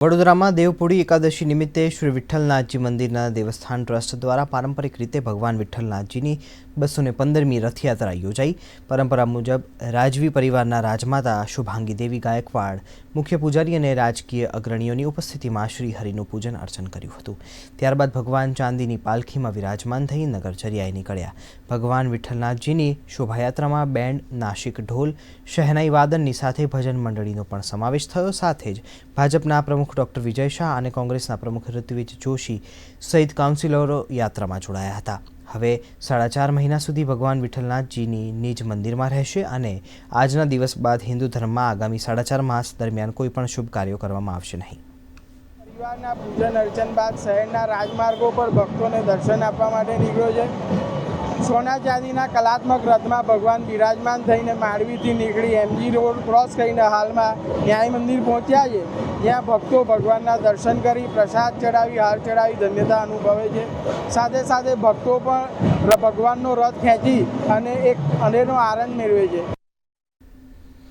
વડોદરામાં દેવપોઢી એકાદશી નિમિત્તે શ્રી વિઠ્ઠલનાથજી મંદિરના દેવસ્થાન ટ્રસ્ટ દ્વારા પારંપરિક રીતે ભગવાન વિઠ્ઠલનાથજીની 215મી રથયાત્રા યોજાઈ। પરંપરા મુજબ રાજવી પરિવારના રાજમાતા શુભાંગી દેવી ગાયકવાડ મુખ્ય પૂજારી અને રાજકીય અગ્રણીઓની ઉપસ્થિતિમાં શ્રી હરિનું પૂજન અર્ચન કર્યું હતું। ત્યારબાદ ભગવાન ચાંદીની પાલખીમાં વિરાજમાન થઈ નગરચર્યાએ નીકળ્યા। ભગવાન વિઠ્ઠલનાથજીની શોભાયાત્રામાં બેન્ડ, નાશિક ઢોલ, શહેનાઈ વાદનની સાથે ભજન મંડળીનો પણ સમાવેશ થયો। સાથે જ ભાજપના પ્રમુખ ડૉક્ટર વિજય શાહ અને કોંગ્રેસના પ્રમુખ ઋત્વિજ જોશી સહિત કાઉન્સિલરો યાત્રામાં જોડાયા હતા। હવે 4.5 મહિના સુધી ભગવાન વિઠ્ઠલનાથજીની નિજ મંદિરમાં રહેશે અને આજના દિવસ બાદ હિન્દુ ધર્મમાં આગામી 4.5 માસ દરમિયાન કોઈ પણ શુભ કાર્યો કરવામાં આવશે નહીં। પરિવારના પૂજન અર્ચન બાદ શહેરના રાજમાર્ગો પર ભક્તોને દર્શન આપવા માટે નીકળ્યો છે। સોના ચાંદીના કલાત્મક રથમાં ભગવાન બિરાજમાન થઈને માંડવીથી નીકળી એમજી રોડ ક્રોસ કરીને હાલમાં ન્યાય મંદિર પહોંચ્યા છે, જ્યાં ભક્તો ભગવાનના દર્શન કરી પ્રસાદ ચડાવી, હાર ચડાવી ધન્યતા અનુભવે છે। સાથે સાથે ભક્તો પણ ભગવાનનો રથ ખેંચી અને એક અનેરો આનંદ મેળવે છે।